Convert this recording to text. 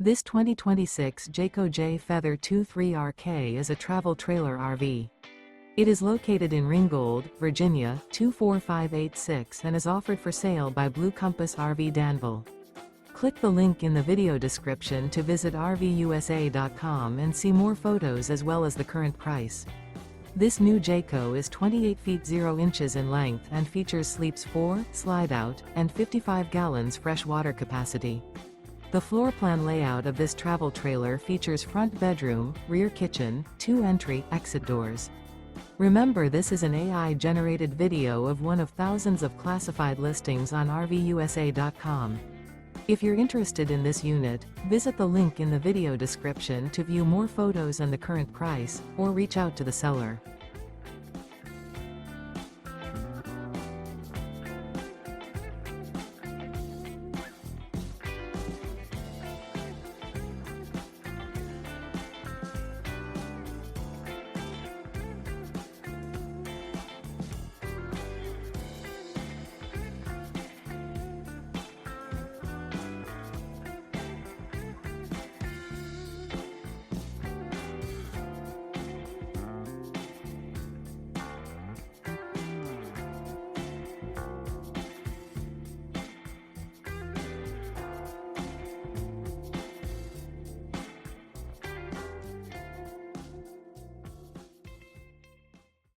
This 2026 Jayco Jay Feather 23RK is a travel trailer RV. It is located in Ringgold, Virginia, 24586 and is offered for sale by Blue Compass RV Danville. Click the link in the video description to visit RVUSA.com and see more photos as well as the current price. This new Jayco is 28 feet 0 inches in length and features sleeps 4, slide-out, and 55 gallons fresh water capacity. The floor plan layout of this travel trailer features front bedroom, rear kitchen, 2 entry/exit doors. Remember, this is an AI-generated video of one of thousands of classified listings on RVUSA.com. If you're interested in this unit, visit the link in the video description to view more photos and the current price, or reach out to the seller.